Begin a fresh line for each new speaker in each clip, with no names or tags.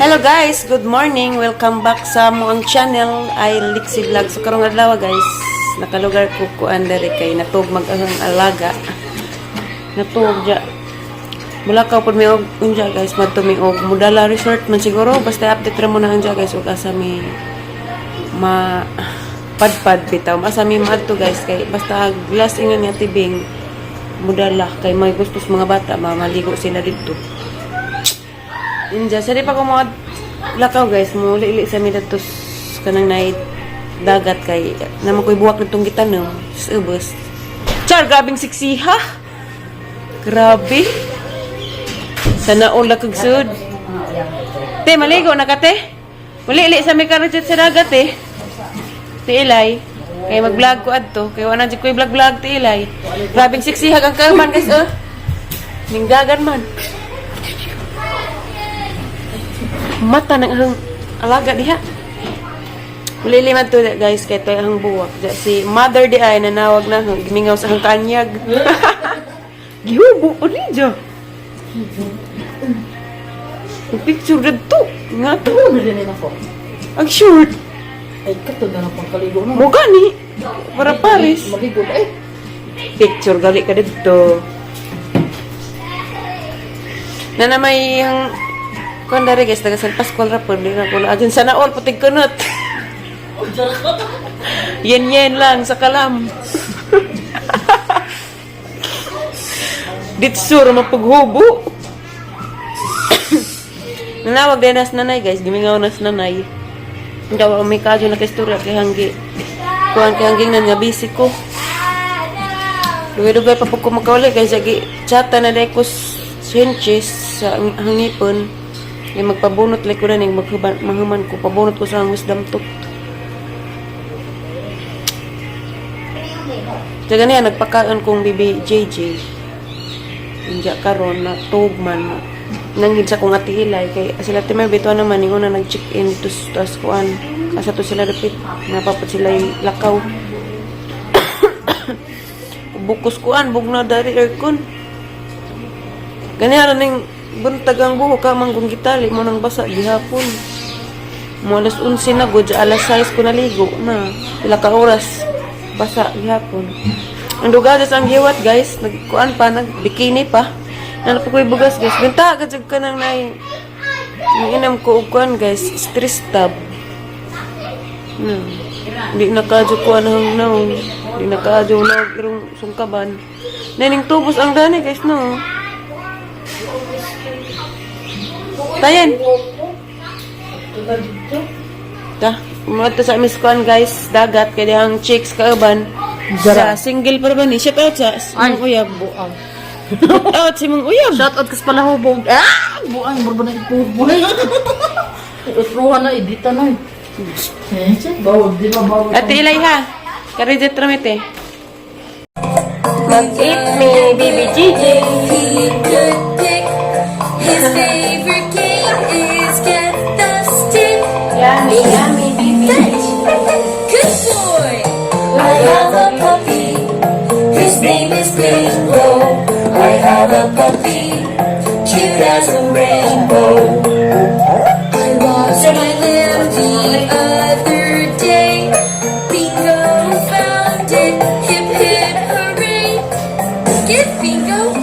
Hello guys, good morning. Welcome back sa moang channel. I Lixie Vlog. So karong adlaw guys, nakalugar ko kuan diri kay natug mag-ahang alaga. Natug ja. Mula ka pud mi og unja guys, madto mi og Mudala Resort man siguro basta update ra mo na unja guys ug asa mi ma padpad bitaw. Asa mi madto guys kay basta glass ingon nga tibing Mudala kay may gustos mga bata maligo sila dito. Inja, sari pa ko mga lakaw guys, muli-li sa mi datos kanang night dagat kay naman ko'y buwak nitong gitanong sa ubos. Char, grabing siksi ha? Grabe. Sana ula kag sud. Te, maligo na ka te? Muli-li sa mi karajit sa dagat eh. Te Ilay. Kay mag-vlog ko adto. Kay wala dyan ko'y vlog-vlog te Ilay. Grabing siksi ha kang kaman guys oh. Ninggagan man. Mata ng ahang alaga diha. Uliliman to guys kay toy ahang buwak. Si mother di ay nanawag na gimingaw sa ahang kanyag. Gihubo uli dyan. Ang picture dito. Nga to. Ang short.
Ay, kato na lang pangkaligo na.
Mo gani. Para Paris.
Maligo na eh.
Picture gali ka dito. Na may ang kuan dari guys, taga San Pascual ra pud di na ko adun sana all putig kunot. Yen lang sa kalam. Ditsur mapaghubo. Nanawag din nas nanay guys, gimingaw nas nanay. Daw may kadyo na istorya kay hanggi. Kuan kay hangging na nga busy ko. Dugay-dugay pa pud ko makawali guys, gi chata na dai ko hinches sa hangipon. Yung magpabunot like ko na yung maghuman ko. Pabunot ko sa wisdom tooth. Diyan niya, nagpakaon kong bibi JJ. Hindi karon na tugman. Nanghid sa kong ati Ilay. Kaya sila timay bito naman. Yung una nag-check-in. Tapos kuan. Kasa to sila dapit. Napapot sila yung lakaw. Bukos kuan. Bugna dari aircon. Ganyan rin buntag ang buho ka manggong gitali mo nang basa gihapon. Mo alas 11 na gud, alas 6 ko naligo na. Pila ka oras basa gihapon. Ang dugadas ang giwat guys, nagkuan pa nagbikini pa. Nala ko bugas guys. Benta gud ka nang nay. Inam ko og kuan guys, stress tab. Di nakadyo ko anang naong. Di nakadyo na irong sungkaban. Nening tubos ang dani guys no. Tayan. Ta, mga sa Miss Kwan guys, dagat kay dihang chicks kauban. Sa single pa ba ni? Shout out sa Mong Uyab.
Buang.
Shout out si Mong Uyab.
Shout out kas pala hubog. Ah! Buang, barba na ikubo. Usruhan na, edita na eh. Bawag, di ba bawag?
Ate Ilay ha. Karidit ramete. Mag-eat me, baby Gigi.
His favorite game is get the stick.
Yummy, yummy, baby Gigi.
Good boy. I have a puppy. His name is Bingo. I have a puppy. Cute as a rainbow. I lost my lamb the other day. Bingo found it. Hip hip hooray. Get Bingo.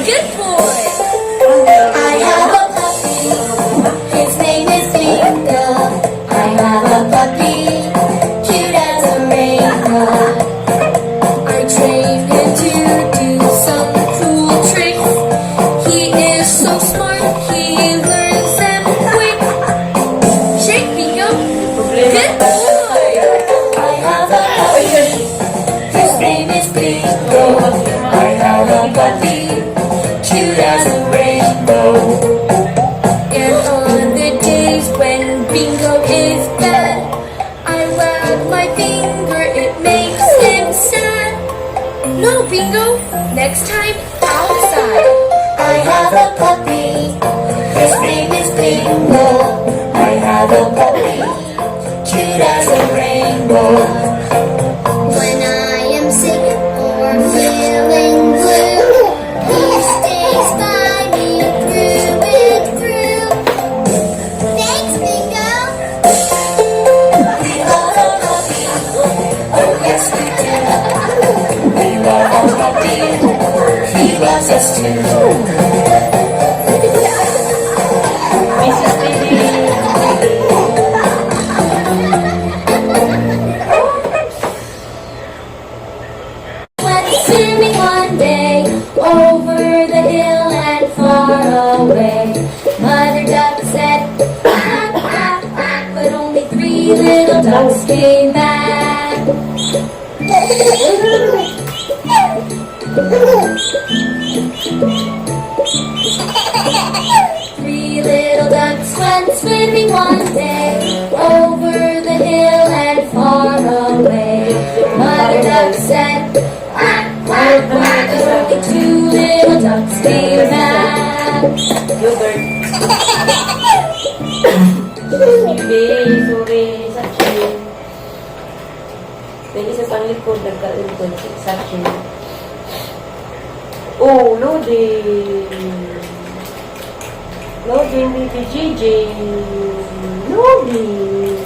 Good boy. I have a puppy. His name is Bingo. I have a puppy. Cute as a rainbow. I trained him to do some cool tricks. He is so smart. He learns them quick. Shake Bingo. Good boy. I have a puppy. His name is Bingo. I have a puppy. Cute as a rainbow. And on the days when Bingo is bad, I wag my finger, it makes him sad. No, Bingo, next time outside. I have a puppy, his name is Bingo. I have a puppy, cute as a rainbow. When I am sick or feeling blue, he stays by me through and through. came back. Three little ducks went swimming one day over the hill and far away. Mother duck said, quack, quack, quack, but only two little ducks came back.
Sorry, Sachin. May isa pang likod, nagka-likod, Sachin. Oh, loading. Loading, baby JJ. Loading.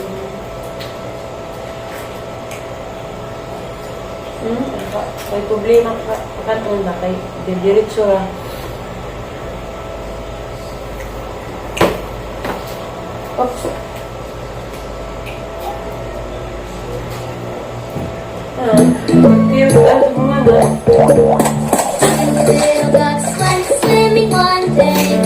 May problema ka. Pakatong ba kay diretso ra. Oops. Cute ang mga
Little ducks went swimming one day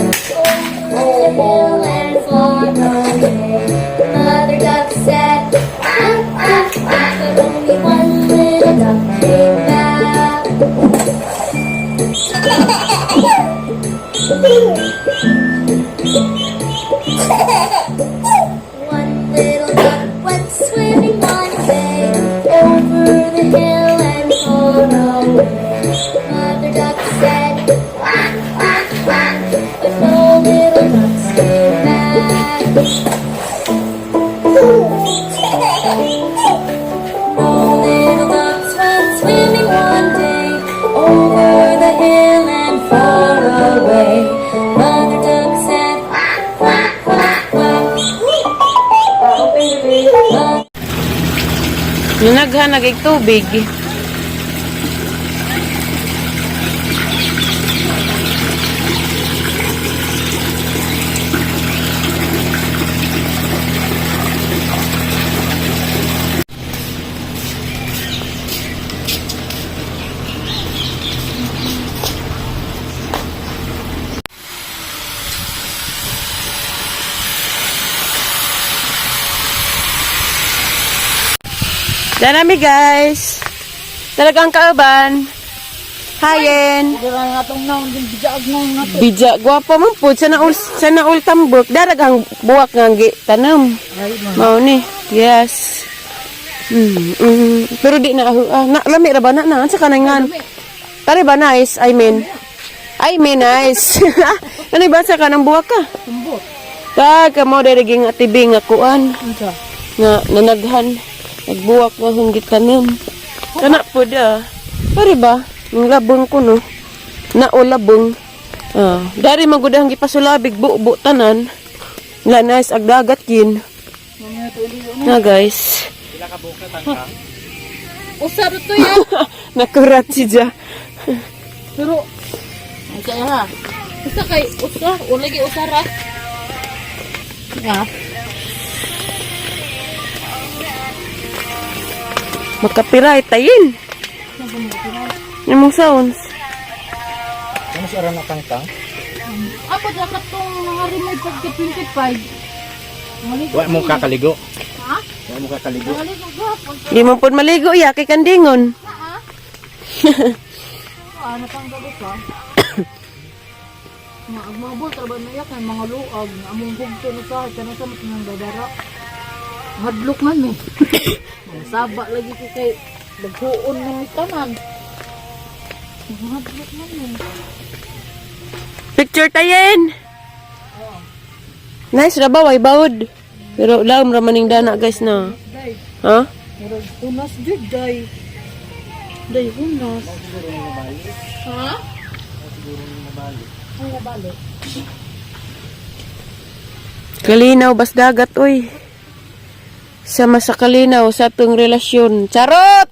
over the hill and far away. Mother duck said, quack, quack, quack, but only one little duck came back. One little duck went swimming one day over the hill and far away. Mother duck said, quack, quack, quack, but no little ducks came back. Oh, little ducks went swimming one day over the hill and far away. Mother duck said, quack, quack, quack, quack.
Nunaghan nagig tubig. Danami guys. Talagang kauban. Hayen.
Dira nga tong naon din bijag naon nga to.
Bija, guwapo man po. Sa naul tambok. Daragang buwak nga gi tanam.
Ay man.
Mao ni. Yes. Pero di na lami ra ba na sa kanangan. Tari ba nice? I mean nice. Ano ba sa kanang buwak ka?
Tumbot.
Kag mo diriging atibing nga kuan
Unsa?
nga nanaghan. Nagbuwak nga hong gitanim. Kana po da. Pari ba? Yung labong ko no. Nao labong. Dari magudang gipasulabig buo tanan. Lanas agdagat kin.
Mamaya to uli
Na guys.
Usar to ya.
Nakurat si Ja.
Pero ay kaya ha. Usa kay usar, o lagi usara. Ya.
Makapiray tayin. Yung mong sounds.
Ano si Aran nakangkang?
Ako dapat tong mga remote pagka 25.
Wa mo kakaligo.
Ha?
Wa mo kakaligo.
Dali ko gapon.
Di mo po maligo ya kay kandingon.
Ano pang gabi ka? Mga agmabol trabaho na yak ng mga luag. Among hugto na sa kana sa mga dadara. Madlok man eh. Mga saba lagi ko kay naghuon ng tanan. Madlok man eh.
Picture tayin. Nice ra ba way bawod. Pero laom ra maning dana guys na.
Day,
Ha?
pero tunas jud day. Day hunas. Ha? Ay nabalik.
Kalinaw bas dagat oy. Sama sa kalinaw sa atong relasyon. Charot!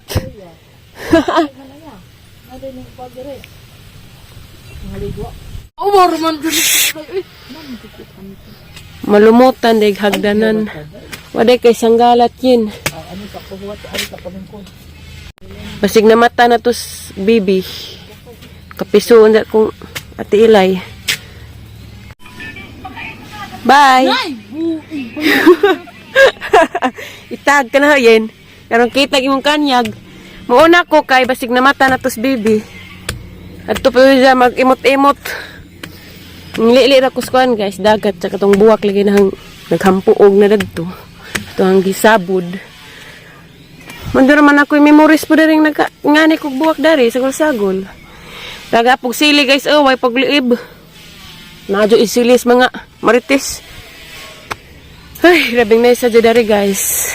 Ada ni pagere. Ngaligwa. Oh, man jud. Ay,
Malumutan dig hagdanan. Waday kay sanggalat yin.
ano sa kuwat, ano sa pamingkod.
Basig na mata na to baby. Kapisuon na kung ati ilay. Bye!
Ay, buuy.
Itag ka na yan. Karong kita imong kanyag. Muuna ko kay basig na mata na tos bibi. At to pa siya mag-imot-imot. Nilili ra kuskuan guys, dagat sa katong buwak lagi na naghampuog na dadto. Ito ang gisabod. Mando naman ako yung memories po rin ngani kog buwak dari, sagol-sagol. Tagapog sili guys, oh, way pagliib. Nadyo isilis mga marites. Ay, rabing na isa dyan dari guys.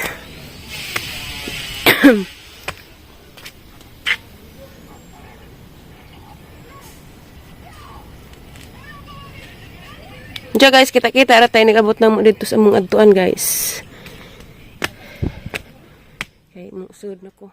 Diyan guys, kita-kita ara tayo nag-abot na mo dito sa mga adtuan guys. Okay, musud na ko.